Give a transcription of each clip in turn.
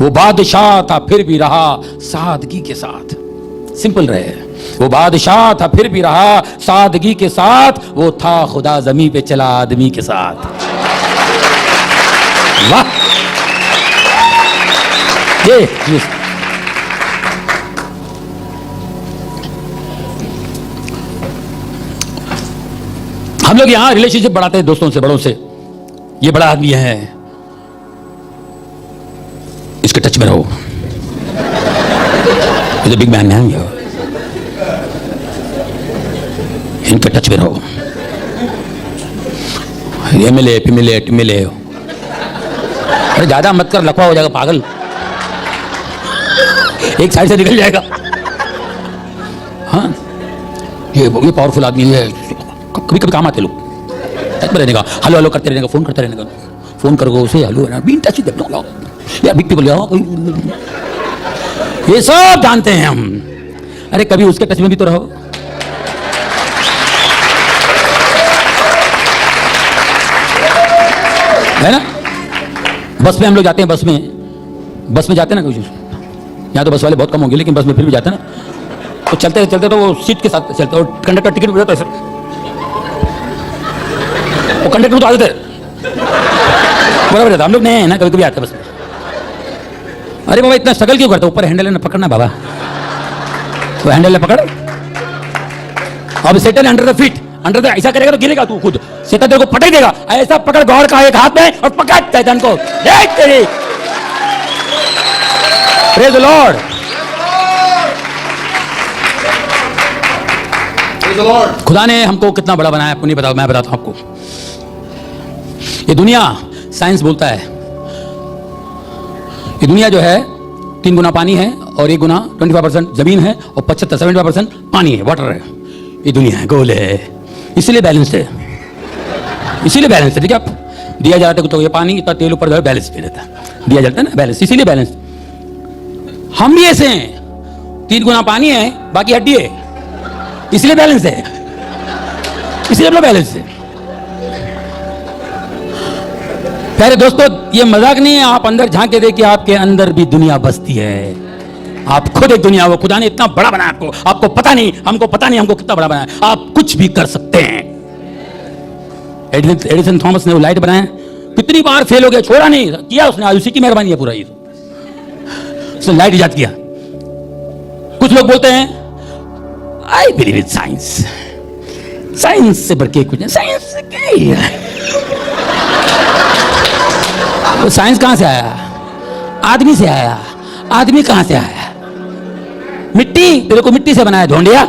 वो बादशाह था फिर भी रहा सादगी के साथ। सिंपल रहे। वो बादशाह था फिर भी रहा सादगी के साथ, वो था खुदा जमीन पे चला आदमी के साथ। वाह! ये हम लोग यहां रिलेशनशिप बढ़ाते हैं दोस्तों से, बड़ों से। ये बड़ा आदमी है, इसके टच में रहो, ये बिग मैन है, इनके टच में रहो, ये मिले पिमिले टिमिले। अरे ज्यादा मत कर, लफड़ा हो जाएगा पागल, एक साइड से निकल जाएगा। हाँ, ये पावरफुल आदमी है, कभी कभी काम आते लोग। टच में रहने का, हेलो हेलो करते रहने का, फोन करते रहने का, फोन करोगे उसे हेलो है, बीन टच विद देम, या बिग पीपल, ये सब जानते हैं हम। अरे कभी उसके टच में भी तो रहो। है ना? बस में हम लोग जाते हैं, बस में जाते हैं ना, कुछ यहाँ तो बस वाले बहुत कम होंगे, लेकिन बस में फिर भी जाते हैं ना। तो चलते चलते तो वो सीट के साथ चलते, और कंडक्टर टिकट भी देता है सर, वो कंडक्टर तो आते थे बराबर रहता। हम लोग नहीं है ना, कभी कभी आते बस में। अरे बाबा इतना स्ट्रगल क्यों करते? ऊपर हैंडल है ना, पकड़ना बाबा, तो हैंडल है पकड़। अब settle under the feet, under the, ऐसा करेगा तो गिरेगा तू खुद, सेटल तेरे को पटक देगा। ऐसा पकड़ गौर का एक हाथ में और पकड़ तैतन को, देख तेरी। प्रेज द लॉर्ड, खुदा ने हमको कितना बड़ा बनाया आपको नहीं बताओ, मैं बताता हूं आपको। ये दुनिया, साइंस बोलता है, ये दुनिया जो है 3 गुना पानी है और 1 गुना 25% जमीन है और 75-75% पानी है, वाटर है। ये दुनिया है, गोल है, इसीलिए बैलेंस है, इसीलिए बैलेंस है। ठीक है, आप दिया जाता है तो ये पानी इतना तेल ऊपर बैलेंस पे रहता है, दिया जाता है ना बैलेंस, इसीलिए बैलेंस। हम भी ऐसे हैं, 3 गुना पानी है बाकी हड्डी है, इसलिए बैलेंस है, इसलिए अपना बैलेंस है। प्यारे दोस्तों, ये मजाक नहीं है। आप अंदर झांक के देखिए, आपके अंदर भी दुनिया बसती है। आप खुद एक दुनिया हो, खुदा ने इतना बड़ा बनाया आपको, आपको पता नहीं, हमको पता नहीं हमको कितना बड़ा बनाया। आप कुछ भी कर सकते हैं। एडिसन थॉमस ने वो लाइट बनाया, कितनी बार फेल हो गया, छोड़ा नहीं, किया उसने, आज उसी की मेहरबानी है पूरा। ये उसने लाइट इजाद किया। कुछ लोग बोलते हैं I believe in science, science से बढ़ के कुछ नहीं, साइंस से क्या है? तो साइंस कहां से आया? आदमी से आया। आदमी कहां से आया? मिट्टी, तेरे को मिट्टी से बनाया ढोंडिया।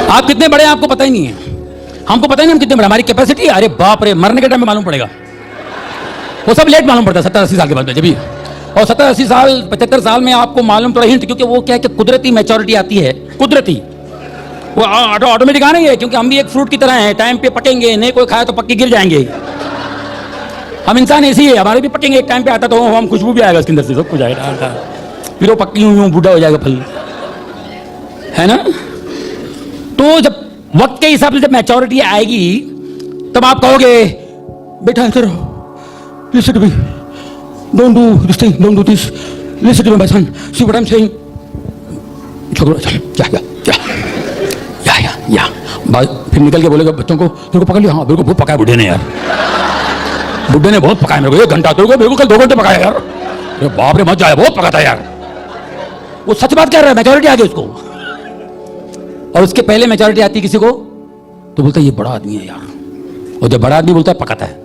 आप कितने बड़े हैं आपको पता ही नहीं है, हमको पता ही नहीं हम कितने बड़े, हमारी कैपेसिटी, अरे बाप रे, मरने के टाइम में मालूम पड़ेगा। वो सब लेट मालूम पड़ता है 70-80 साल के बाद में, जब भी। और 70-80 साल 75 साल में आपको मालूम पड़ा हिंट, क्योंकि वो क्या है कि कुदरती मैच्योरिटी आती है, कुदरती, वो ऑटोमेटिक आ रही है। क्योंकि हम भी एक फ्रूट की तरह हैं, टाइम पे पकेंगे, नहीं कोई खाया तो पक्के गिर जाएंगे। हम इंसान ऐसे ही है, हमारे भी पकेंगे, एक टाइम पे आता तो हम खुशबू भी आएगा उसके अंदर से, सब कुछ आएगा, फिर वो पक्की यूं बूढ़ा हो जाएगा फल, है ना? तो जब वक्त के हिसाब से जब मैच्योरिटी आएगी, तब आप कहोगे बेटा answer listen to me, don't do this thing, don't do this, listen to me my son, see what I'm saying. या फिर निकल के बोलेगा बच्चों को, तेरे को पकड़ लिया, हाँ मेरे को बहुत पकाया बुढ़े ने यार, बुढ़े ने बहुत पकाया मेरे को, 1 घंटा, तेरे को मेरे को कल 2 घंटे पकाया यार, अरे बाप रे मत जाए, बहुत पका था यार। वो सच बात कह रहा है, मैच्योरिटी आ गई उसको। और उसके पहले मैच्योरिटी आती किसी को तो बोलता है ये बड़ा आदमी है यार, और जब बड़ा आदमी बोलता है पकाता है।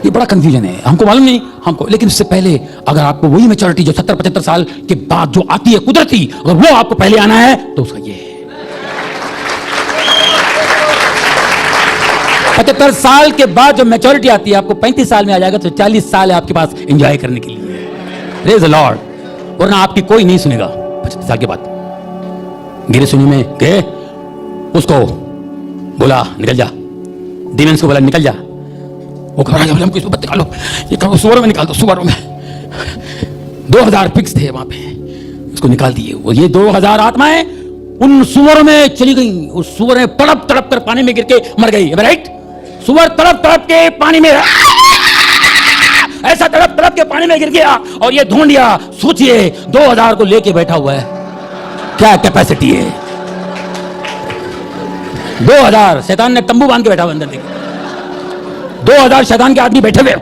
ये बड़ा कंफ्यूजन है, हमको मालूम नहीं हमको, लेकिन इससे पहले अगर आपको वही मैच्योरिटी जो 70-75 साल के बाद जो आती है कुदरती, अगर वो आपको पहले आना है तो उसका ये है। 75 साल के बाद जो मैच्योरिटी आती है, आपको 35 साल में आ जाएगा तो 40 साल है आपके पास एंजॉय करने के लिए। Praise the Lord. वरना आपकी कोई नहीं सुनेगा 75 साल के बाद। गिरे सुनी में गए, उसको बोला निकल जा, डीमंस को बोला निकल जा, वो घबरा गया, हमको इसको बत्ती निकालो, ये कहो सुअरों में निकाल दो, सुअरों में। 2000 पिग्स थे वहां पे, उसको निकाल दिए। वो ये 2000 आत्माएं उन सुअर में चली गई। उस सुअर ने तड़प तड़प कर पानी में गिर के मर गई। राइट? सुअर तड़प तड़प के पानी में ऐसा तड़प तड़प के पानी में गिर गया और ये ढूंढिया। सोचिए 2000 को लेके बैठा हुआ है, क्या कैपेसिटी है। 2000 शैतान ने तंबू बांध के बैठा हुआ अंदर। देखिए 2000 शैतान के आदमी बैठे हुए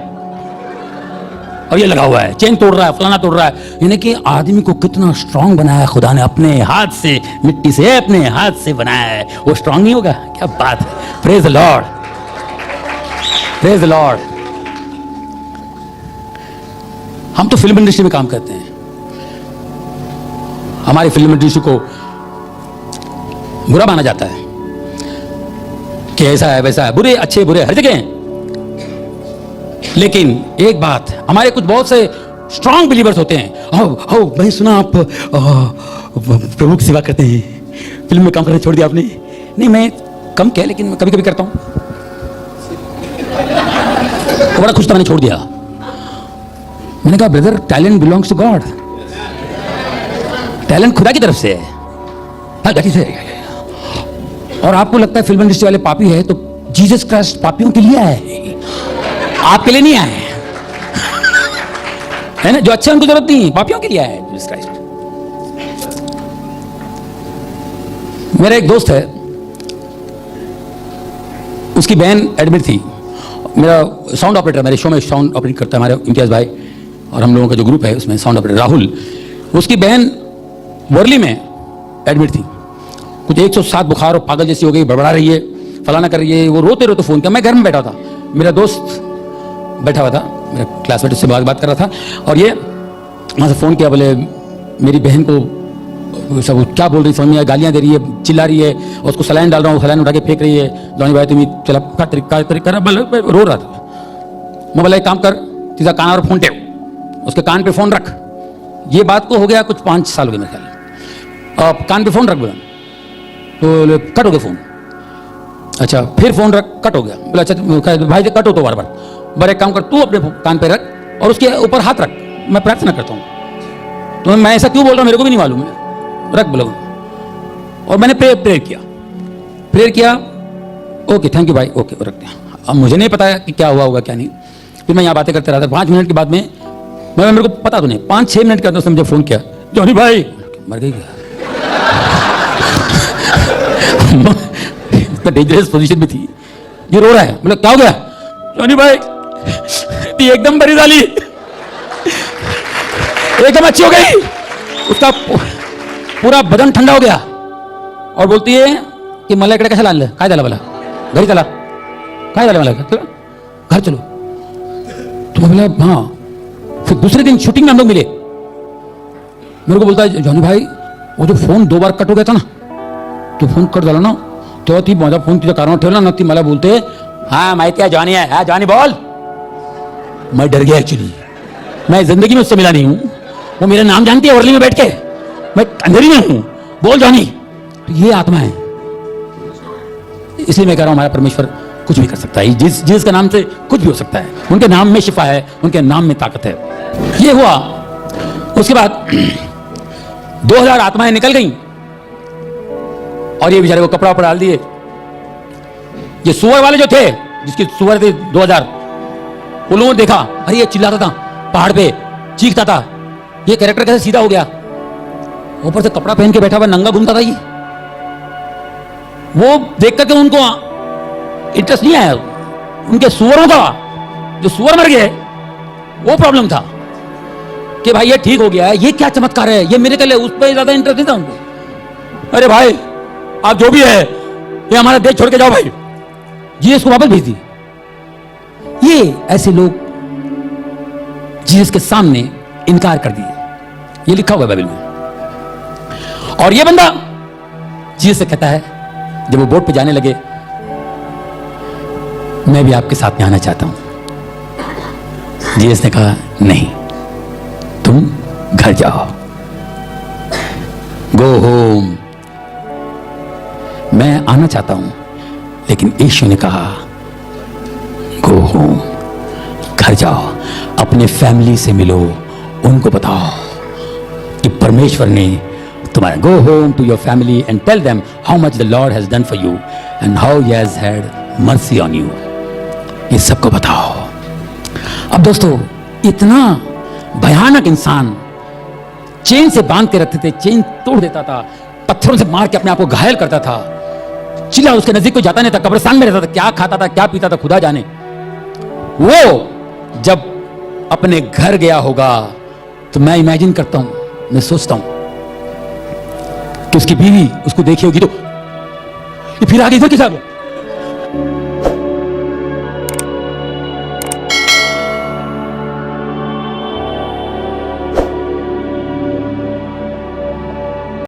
और ये लगा हुआ है, चेन तोड़ रहा है, फलाना तोड़ रहा है। यानी कि आदमी को कितना स्ट्रांग बनाया खुदा ने, अपने हाथ से, मिट्टी से अपने हाथ से बनाया है। वो स्ट्रांग नहीं होगा? क्या बात है। Praise the Lord, praise the Lord. हम तो फिल्म इंडस्ट्री में काम करते हैं, हमारी फिल्म इंडस्ट्री को बुरा माना जाता है कि ऐसा है वैसा है, बुरे अच्छे बुरे हर जगह हैं। लेकिन एक बात, हमारे कुछ बहुत से स्ट्रांग बिलीवर्स होते हैं। मैं सुना आप प्रभु की सेवा करते हैं, फिल्म में काम करना छोड़ दिया आपने। नहीं, मैं कम क्या, लेकिन मैं कभी कभी करता हूं। तो बड़ा खुश था, मैंने छोड़ दिया। मैंने कहा brother, talent belongs to God, talent खुदा की तरफ से है। और आपको लगता है फिल्म इंडस्ट्री वाले पापी है, तो जीसस क्राइस्ट पापियों के लिए आए, आपके लिए नहीं आए, है ना? जो अच्छे उनको जरूरत नहीं, पापियों के लिए आए जीसस क्राइस्ट। मेरा एक दोस्त है, उसकी बहन एडमिट थी। मेरा साउंड ऑपरेटर, मेरे शो में साउंड ऑपरेट करता है हमारे इम्तियाज भाई, और हम लोगों का जो ग्रुप है उसमें साउंड ऑपरेटर राहुल। उसकी बहन वर्ली में एडमिट थी, कुछ 107 बुखार और पागल जैसी हो गई, बड़बड़ा रही है, फलाना कर रही है। वो रोते रोते फोन किया। मैं घर में बैठा था, मेरा दोस्त बैठा हुआ था, मेरा क्लासमेट, उससे बात कर रहा था, और ये वहाँ से फ़ोन किया, बोले मेरी बहन को सब क्या बोल रही समझ में, गालियाँ दे रही है, चिल्ला रही है, और उसको सलाइन डाल रहा हूँ, सलाइन उठा के फेंक रही है। जॉनी भाई तुम्हें चला का तरीका रो रहा था। मैं बोला एक काम कर, सीधा कान और फोन टेप, उसके कान पे फ़ोन रख। ये बात को हो गया कुछ 5 साल हो गए मेरे ख्याल। कान पे फ़ोन रख, बोला तो कट हो गया फ़ोन। अच्छा, फिर फ़ोन रख, कट हो गया। बोला अच्छा भाई कट हो तो बार बार एक काम कर, तू अपने कान पे रख और उसके ऊपर हाथ रख, मैं प्रार्थना करता हूँ। तो मैं ऐसा क्यों बोल रहा हूँ मेरे को भी नहीं मालूम है, रख बोला। और मैंने प्रेयर किया। ओके थैंक यू भाई, ओके रख दिया। अब मुझे नहीं पता कि क्या हुआ होगा क्या नहीं। फिर मैं यहाँ बातें करते रहा था। 5 मिनट के बाद में मेरे को पता तो नहीं, 5-6 मिनट के बाद उसने मुझे फ़ोन किया, जॉनी भाई मर गई क्या? डेंजरस पोजीशन में थी, ये रो रहा है। मतलब क्या हो गया? जॉनी भाई ती एकदम बड़ी डाली, एकदम अच्छी हो गई, उसका पूरा बदन ठंडा हो गया। और बोलती है कि मला इकडे कशाला आणलं, काय झालं, मला घरी चला, काय झालं, मला घर चलो। तो मैं बोला हाँ। फिर दूसरे दिन शूटिंग में हम लोग मिले। मेरे को बोलता है जॉनी भाई वो जो फोन 2 बार कट हो गया था ना, तो फोन कट झाला ना, तेव्हा ती माझा फोन तिच्या कानावर ठेवला ना, ती मला बोलते हाँ माहिती है जॉनी है, हाँ जॉनी बोल। मैं डर गया एक्चुअली, मैं जिंदगी में उससे मिला नहीं हूं, वो मेरा नाम जानती है वर्ली में बैठ के, मैं अंधेरी में हूं, बोल जॉनी। तो ये आत्मा है, इसलिए मैं कह रहा हूं हमारा परमेश्वर कुछ भी कर सकता है, जिसका नाम से कुछ भी हो सकता है। उनके नाम में शिफा है, उनके नाम में ताकत है। ये हुआ। उसके बाद 2000 आत्माएं निकल गईं और ये बेचारे को कपड़ा डाल दिए। ये सुअर वाले जो थे, जिसकी सुअर थे 2000, उन लोगों ने देखा, अरे ये चिल्लाता था पहाड़ पे, चीखता था, ये कैरेक्टर कैसे सीधा हो गया, ऊपर से कपड़ा पहन के बैठा हुआ नंगा घूमता था ये। वो देख करके उनको इंटरेस्ट नहीं आया। उनके सुअरों का, जो सुअर मर गए, वो प्रॉब्लम था कि भाई ये ठीक हो गया है, ये क्या चमत्कार है, ये मिरेकल है, उस पर ज्यादा इंटरेस्ट नहीं था उनको। अरे भाई आप जो भी है, ये हमारा देश छोड़ के जाओ भाई, जीसस को वापस भेज दी। ये ऐसे लोग जीसस के सामने इनकार कर दिए, ये लिखा हुआ है बाइबल में। और ये बंदा जीसस से कहता है, जब वो बोट पे जाने लगे, मैं भी आपके साथ में आना चाहता हूं। जीसस ने कहा नहीं, तुम घर जाओ, गो होम। मैं आना चाहता हूं, लेकिन यीशु ने कहा गो होम, घर जाओ, अपने फैमिली से मिलो, उनको बताओ कि परमेश्वर ने तुम्हारा go home to your family and tell them how much the lord has done for you and how he has had mercy on you. ये सबको बताओ। अब दोस्तों, इतना भयानक इंसान, चेन से बांध के रखते थे, चेन तोड़ देता था, पत्थरों से मार के अपने आप को घायल करता था, चिल्ला उसके नजदीक कोई जाता नहीं था, कब्रिस्तान में रहता था, क्या खाता था क्या पीता था खुदा जाने। वो जब अपने घर गया होगा तो मैं इमेजिन करता हूं, मैं सोचता हूं कि उसकी बीवी उसको देखी होगी तो ये फिर आगे इधर कैसे आ गया?